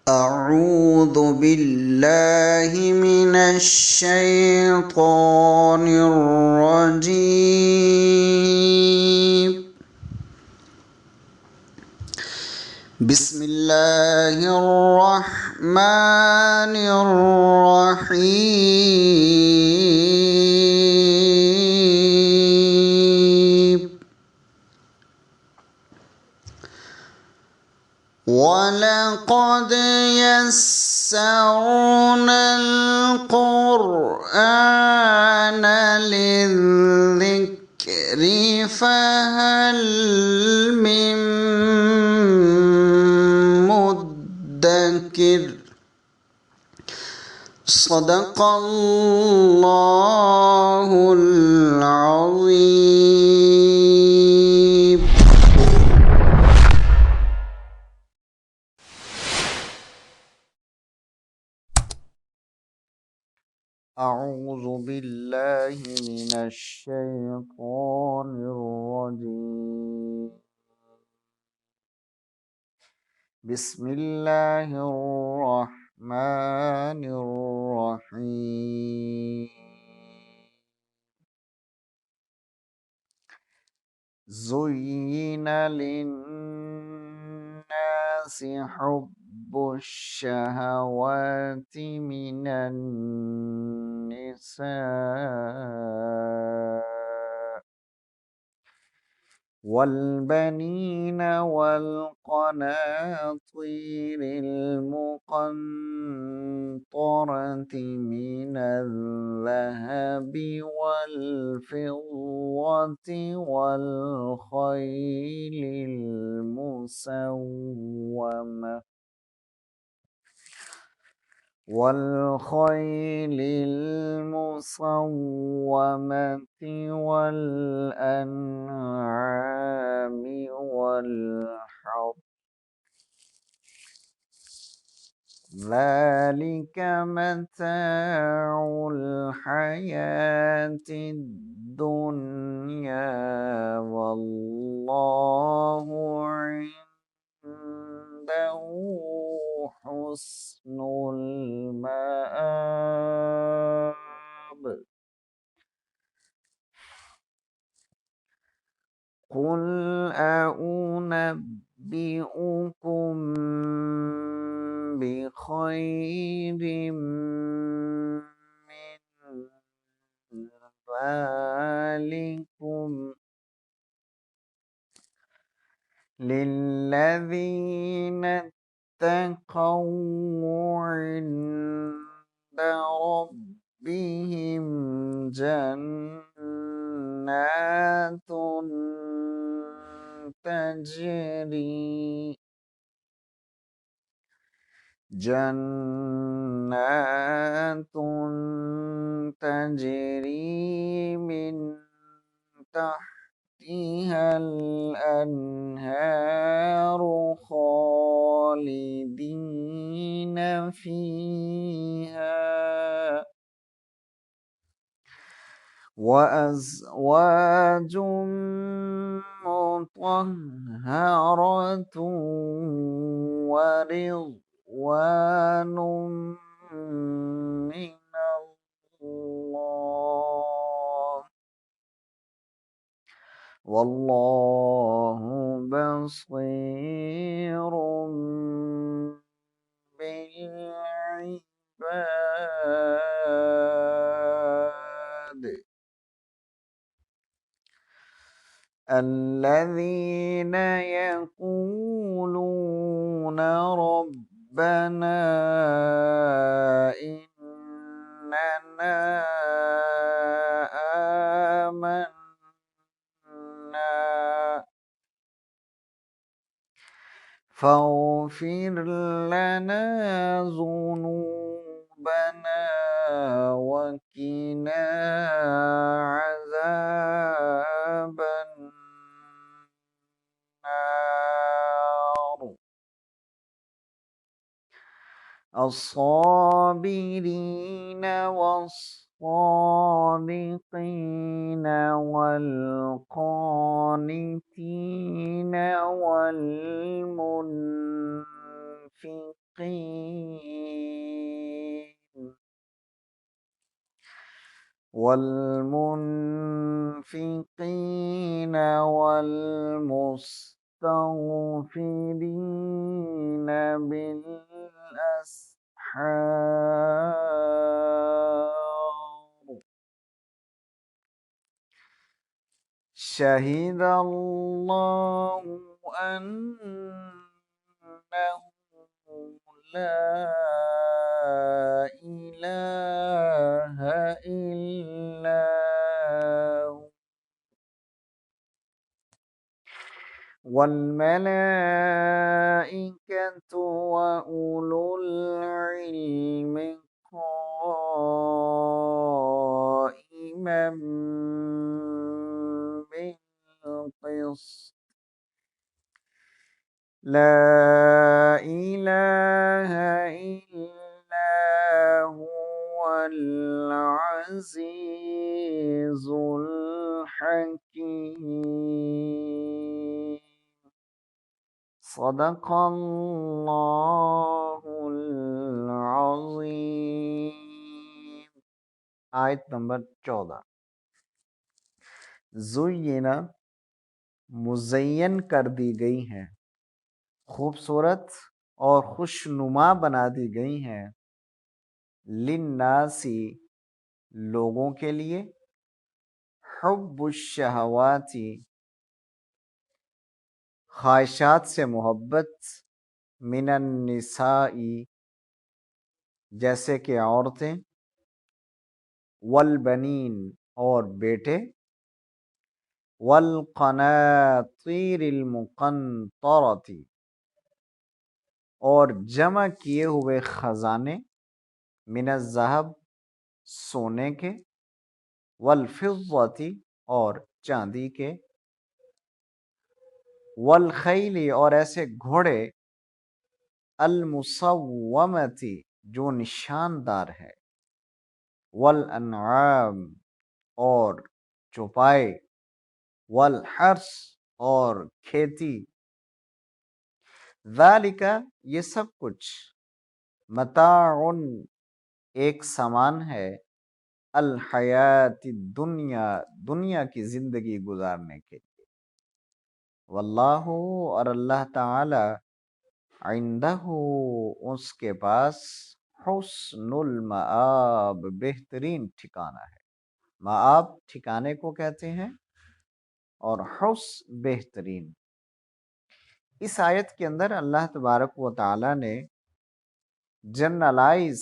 أعوذ بالله من الشيطان الرجيم. بسم الله الرحمن الرحيم. ولقد يسرنا القرآن للذكر فهل من مدكر. صدق الله العظيم. أعوذ بالله من الشيطان الرجيم. بسم الله الرحمن الرحيم. زين للناس حب الشهوات من النساء والبنين والقناطير المقنطرة من الذهب والفضة والخيل المسومة والأنعام والحرث، ذلك متاع الحياة الدنيا والله عنده حسن المآب. قل أنبئكم بخير من ذلكم للذين اتقوا عند ربهم جنات تجري من تحتها الأنهار خالدين فيها، وأزواج مطهرة ورضوان من الله والله بصير بالعباد. الذين يقولون ربنا إننا آمنا فاغفر لنا ذنوبنا وقنا عذاب النار. الصابرين والصادقين والقانتين والمنفقين والمنفقين والمستغفرين بالأسحار شهد الله أنه لا إله إلا هو والملائكة وأولو العلم قائما بالقسط لا إله إلا هو العزيز الحكيم صدق اللہ العظیم۔ آیت نمبر 14۔ زینہ مزین کر دی گئی ہیں، خوبصورت اور خوشنما بنا دی گئی ہیں، للناسی لوگوں کے لیے، حب الشہواتی خواہشات سے محبت، من النساء جیسے کہ عورتیں، والبنین اور بیٹے، والقناطیر المقنطرۃ اور جمع کیے ہوئے خزانے، من الذہب سونے کے، والفضۃ اور چاندی کے، والخیل اور ایسے گھوڑے، المصومۃ جو نشاندار ہے، والانعام اور چوپائے، والحرث اور کھیتی، ذالک یہ سب کچھ، متاع ایک سامان ہے، الحیات الدنیا دنیا کی زندگی گزارنے کے لیے، واللہ اور اللہ تعالی، عندہ اس کے پاس، حسن المآب بہترین ٹھکانہ ہے۔ مآب ٹھکانے کو کہتے ہیں، اور حسن بہترین۔ اس آیت کے اندر اللہ تبارک و تعالی نے جنرلائز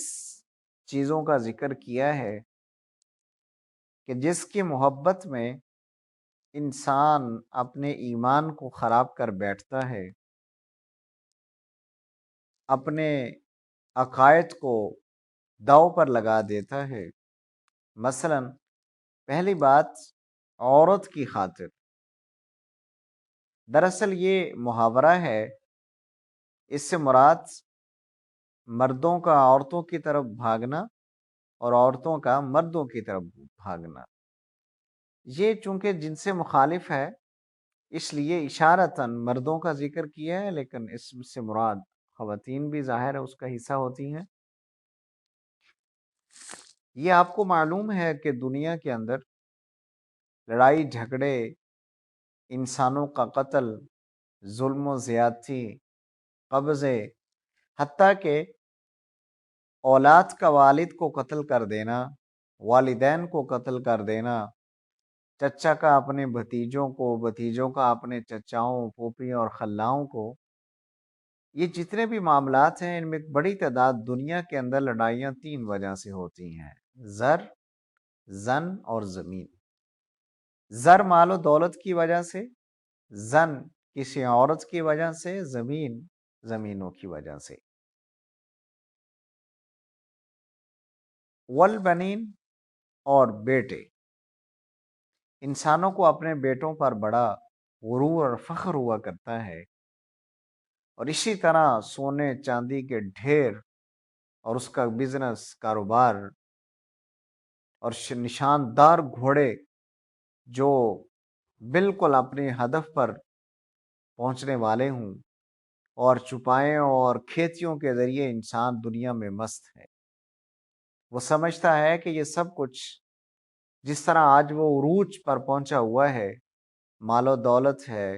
چیزوں کا ذکر کیا ہے کہ جس کی محبت میں انسان اپنے ایمان کو خراب کر بیٹھتا ہے، اپنے عقائد کو داؤ پر لگا دیتا ہے۔ مثلا پہلی بات، عورت کی خاطر، دراصل یہ محاورہ ہے، اس سے مراد مردوں کا عورتوں کی طرف بھاگنا اور عورتوں کا مردوں کی طرف بھاگنا۔ یہ چونکہ جن سے مخالف ہے اس لیے اشارتاً مردوں کا ذکر کیا ہے، لیکن اس سے مراد خواتین بھی ظاہر ہے اس کا حصہ ہوتی ہیں۔ یہ آپ کو معلوم ہے کہ دنیا کے اندر لڑائی جھگڑے، انسانوں کا قتل، ظلم و زیادتی، قبضے، حتیٰ کہ اولاد کا والد کو قتل کر دینا، والدین کو قتل کر دینا، چچا کا اپنے بھتیجوں کو، بھتیجوں کا اپنے چچاؤں، پھوپھی اور خلاؤں کو، یہ جتنے بھی معاملات ہیں ان میں ایک بڑی تعداد دنیا کے اندر لڑائیاں 3 وجہ سے ہوتی ہیں، زر، زن اور زمین۔ زر مال و دولت کی وجہ سے، زن کسی عورت کی وجہ سے، زمین زمینوں کی وجہ سے۔ والبنین اور بیٹے، انسانوں کو اپنے بیٹوں پر بڑا غرور اور فخر ہوا کرتا ہے، اور اسی طرح سونے چاندی کے ڈھیر اور اس کا بزنس کاروبار اور نشاندار گھوڑے جو بالکل اپنے ہدف پر پہنچنے والے ہوں، اور چھپائیں اور کھیتیوں کے ذریعے انسان دنیا میں مست ہے۔ وہ سمجھتا ہے کہ یہ سب کچھ جس طرح آج وہ عروج پر پہنچا ہوا ہے، مال و دولت ہے،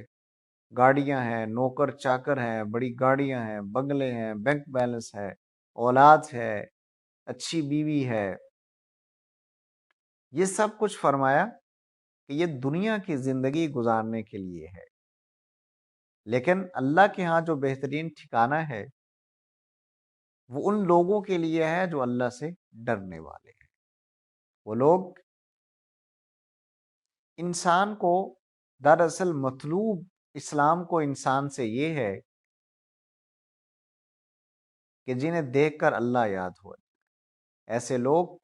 گاڑیاں ہیں، نوکر چاکر ہیں، بڑی گاڑیاں ہیں، بنگلے ہیں، بینک بیلنس ہے، اولاد ہے، اچھی بیوی ہے، یہ سب کچھ فرمایا کہ یہ دنیا کی زندگی گزارنے کے لیے ہے، لیکن اللہ کے ہاں جو بہترین ٹھکانہ ہے وہ ان لوگوں کے لیے ہے جو اللہ سے ڈرنے والے ہیں۔ وہ لوگ انسان کو دراصل مطلوب اسلام کو انسان سے یہ ہے کہ جنہیں دیکھ کر اللہ یاد ہو، ایسے لوگ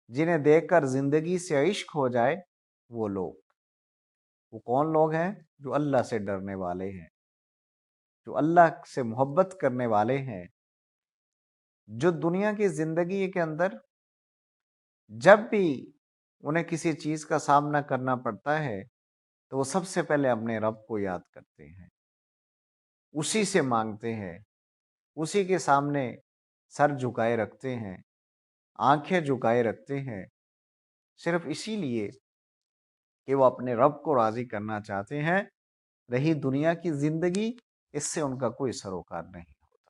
جنہیں دیکھ کر زندگی سے عشق ہو جائے، وہ لوگ، وہ کون لوگ ہیں؟ جو اللہ سے ڈرنے والے ہیں، جو اللہ سے محبت کرنے والے ہیں، جو دنیا کی زندگی کے اندر جب بھی انہیں کسی چیز کا سامنا کرنا پڑتا ہے تو وہ سب سے پہلے اپنے رب کو یاد کرتے ہیں، اسی سے مانگتے ہیں، اسی کے سامنے سر جھکائے رکھتے ہیں، آنکھیں جھکائے رکھتے ہیں، صرف اسی لیے کہ وہ اپنے رب کو راضی کرنا چاہتے ہیں۔ رہی دنیا کی زندگی، اس سے ان کا کوئی سروکار نہیں ہوتا۔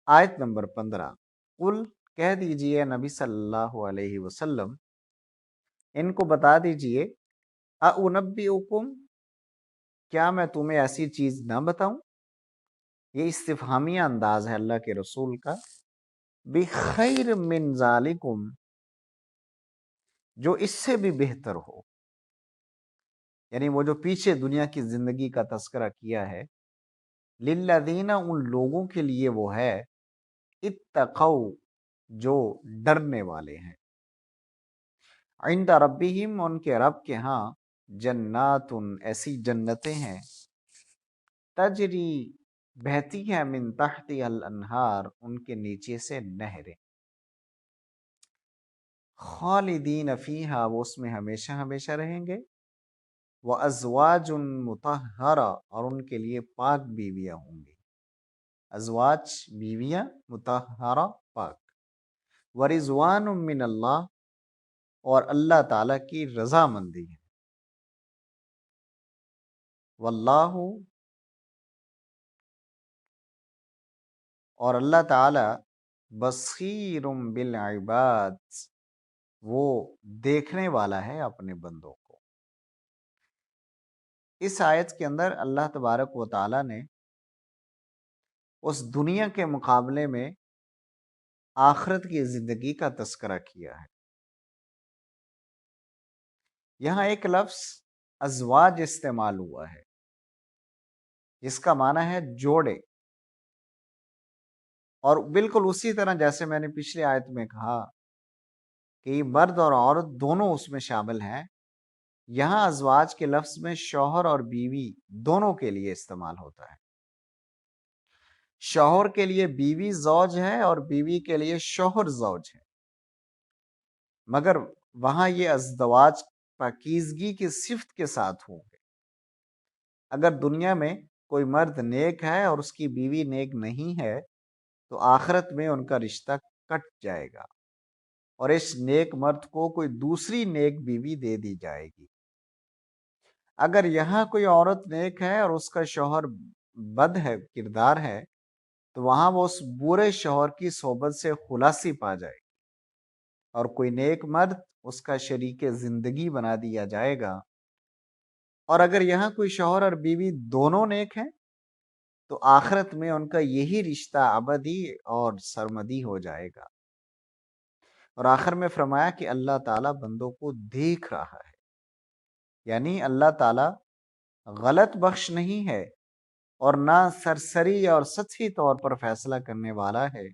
آیت نمبر 15، قل، کہہ دیجئے نبی صلی اللہ علیہ وسلم، ان کو بتا دیجئے، اُنبئکم، کیا میں تمہیں ایسی چیز نہ بتاؤں؟ یہ استفہامی انداز ہے اللہ کے رسول کا، بخیر من ذالکم، جو اس سے بھی بہتر ہو، یعنی وہ جو پیچھے دنیا کی زندگی کا تذکرہ کیا ہے، للذین، ان لوگوں کے لیے وہ ہے، اتقوا، جو ڈرنے والے ہیں، عند ربہم، ان کے رب کے ہاں، جنات، ایسی جنتیں ہیں، تجری، بہتی ہے، من تحتی الانہار، ان کے نیچے سے نہریں، خالدین فیہا، وہ اس میں ہمیشہ ہمیشہ رہیں گے، وازواج مطہرہ، اور ان کے لیے پاک بیویاں ہوں گی، ازواج بیویاں، مطہرہ پاک، ورضوان من اللہ، اور اللہ تعالیٰ کی رضامندی ہے، واللہ، اور اللہ تعالیٰ، بصیر بالعباد، وہ دیکھنے والا ہے اپنے بندوں کو۔ اس آیت کے اندر اللہ تبارک و تعالیٰ نے اس دنیا کے مقابلے میں آخرت کی زندگی کا تذکرہ کیا ہے۔ یہاں ایک لفظ ازواج استعمال ہوا ہے جس کا معنی ہے جوڑے، اور بالکل اسی طرح جیسے میں نے پچھلی آیت میں کہا کہ مرد اور عورت دونوں اس میں شامل ہیں، یہاں ازواج کے لفظ میں شوہر اور بیوی دونوں کے لیے استعمال ہوتا ہے۔ شوہر کے لیے بیوی زوج ہے اور بیوی کے لیے شوہر زوج ہے، مگر وہاں یہ ازدواج پاکیزگی کی صفت کے ساتھ ہوں گے۔ اگر دنیا میں کوئی مرد نیک ہے اور اس کی بیوی نیک نہیں ہے تو آخرت میں ان کا رشتہ کٹ جائے گا اور اس نیک مرد کو کوئی دوسری نیک بیوی دے دی جائے گی۔ اگر یہاں کوئی عورت نیک ہے اور اس کا شوہر بد ہے، کردار ہے، تو وہاں وہ اس برے شوہر کی صحبت سے خلاصی پا جائے گی، اور کوئی نیک مرد اس کا شریک زندگی بنا دیا جائے گا۔ اور اگر یہاں کوئی شوہر اور بیوی دونوں نیک ہیں تو آخرت میں ان کا یہی رشتہ ابدی اور سرمدی ہو جائے گا۔ اور آخر میں فرمایا کہ اللہ تعالیٰ بندوں کو دیکھ رہا ہے، یعنی اللہ تعالیٰ غلط بخش نہیں ہے اور نہ سرسری اور سطحی طور پر فیصلہ کرنے والا ہے،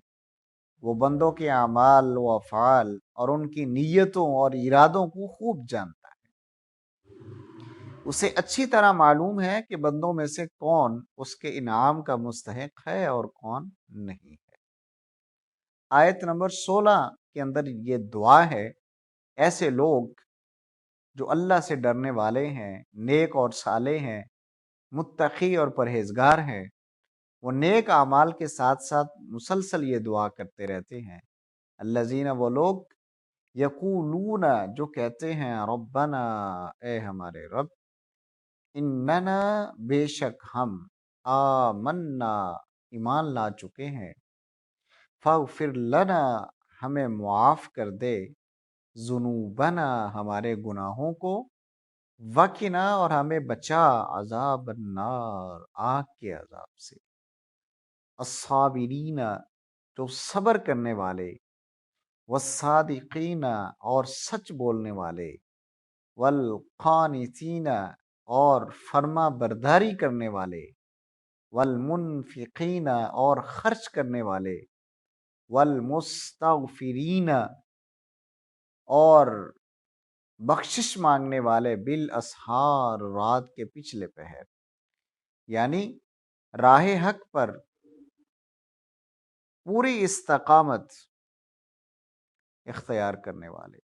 وہ بندوں کے اعمال و افعال اور ان کی نیتوں اور ارادوں کو خوب جانتا ہے۔ اسے اچھی طرح معلوم ہے کہ بندوں میں سے کون اس کے انعام کا مستحق ہے اور کون نہیں ہے۔ آیت نمبر 16 کے اندر یہ دعا ہے، ایسے لوگ جو اللہ سے ڈرنے والے ہیں، نیک اور صالح ہیں، متقی اور پرہیزگار ہیں، وہ نیک اعمال کے ساتھ ساتھ مسلسل یہ دعا کرتے رہتے ہیں، الذین وہ لوگ یقولون جو کہتے ہیں ربنا اے ہمارے رب، اننا بے شک ہم آمنا ایمان لا چکے ہیں، فاغفر لنا ہمیں معاف کر دے، ذنوبنا ہمارے گناہوں کو، وقنا اور ہمیں بچا عذاب النار آگ کے عذاب سے، الصابرین جو صبر کرنے والے، والصادقین اور سچ بولنے والے، والقانتین اور فرما برداری کرنے والے، والمنفقین اور خرچ کرنے والے، والمستغفرین اور بخشش مانگنے والے، بالاسحار رات کے پچھلے پہر، یعنی راہ حق پر پوری استقامت اختیار کرنے والے،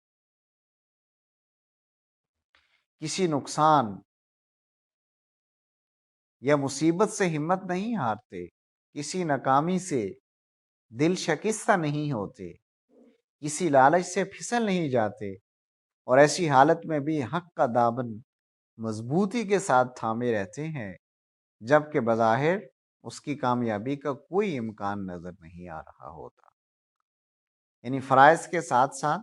کسی نقصان یا مصیبت سے ہمت نہیں ہارتے، کسی ناکامی سے دل شکستہ نہیں ہوتے، کسی لالچ سے پھسل نہیں جاتے، اور ایسی حالت میں بھی حق کا دامن مضبوطی کے ساتھ تھامے رہتے ہیں، جبکہ بظاہر اس کی کامیابی کا کوئی امکان نظر نہیں آ رہا ہوتا۔ یعنی فرائض کے ساتھ ساتھ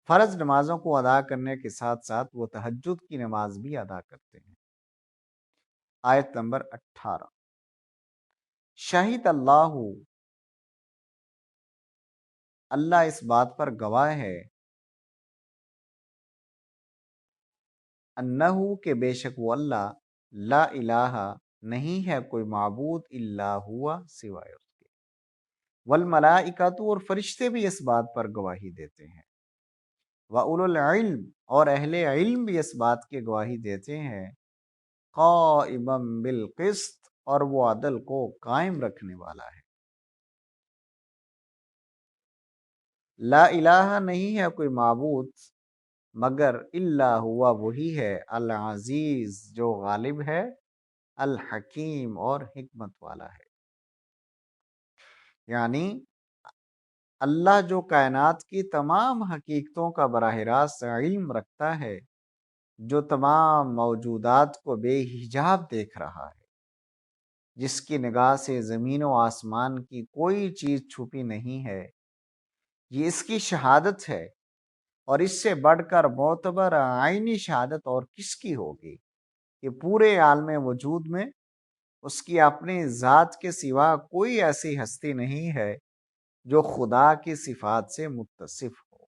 فرض نمازوں کو ادا کرنے کے ساتھ ساتھ وہ تہجد کی نماز بھی ادا کرتے ہیں۔ آیت نمبر 18، شہید اللہ، اللہ اس بات پر گواہ ہے، انہو کہ بے شک وہ اللہ، لا الہ نہیں ہے کوئی معبود الا ہوا سوائے اس کے، والملائکۃ اور فرشتے بھی اس بات پر گواہی دیتے ہیں، وَأُولُو العلم اور اہل علم بھی اس بات کی گواہی دیتے ہیں، قائما بالقسط اور وہ عدل کو قائم رکھنے والا ہے۔ لا الہ نہیں ہے کوئی معبود مگر الا ہوا وہی ہے، العزیز جو غالب ہے، الحکیم اور حکمت والا ہے۔ یعنی اللہ جو کائنات کی تمام حقیقتوں کا براہ راست علم رکھتا ہے، جو تمام موجودات کو بے حجاب دیکھ رہا ہے، جس کی نگاہ سے زمین و آسمان کی کوئی چیز چھپی نہیں ہے، یہ اس کی شہادت ہے، اور اس سے بڑھ کر معتبر عینی شہادت اور کس کی ہوگی کہ پورے عالم وجود میں اس کی اپنی ذات کے سوا کوئی ایسی ہستی نہیں ہے جو خدا کی صفات سے متصف ہو،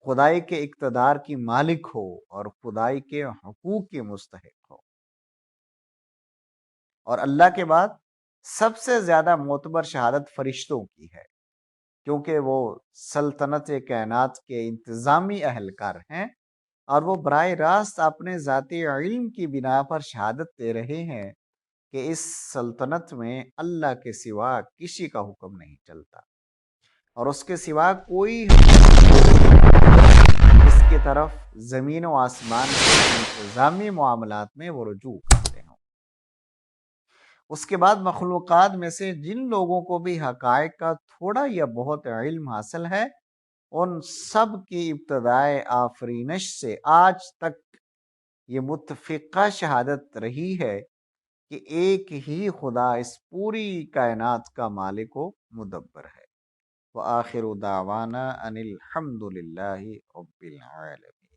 خدائی کے اقتدار کی مالک ہو اور خدائی کے حقوق کی مستحق ہو۔ اور اللہ کے بعد سب سے زیادہ معتبر شہادت فرشتوں کی ہے، کیونکہ وہ سلطنت کائنات کے انتظامی اہلکار ہیں، اور وہ براہ راست اپنے ذاتی علم کی بنا پر شہادت دے رہے ہیں کہ اس سلطنت میں اللہ کے سوا کسی کا حکم نہیں چلتا، اور اس کے سوا کوئی اس کی طرف زمین و آسمان کے انتظامی معاملات میں وہ رجوع کرتے ہیں۔ اس کے بعد مخلوقات میں سے جن لوگوں کو بھی حقائق کا تھوڑا یا بہت علم حاصل ہے، ان سب کی ابتدائے آفرینش سے آج تک یہ متفقہ شہادت رہی ہے کہ ایک ہی خدا اس پوری کائنات کا مالک و مدبر ہے۔ وآخر دعوانا ان الحمد للہ رب العالمین۔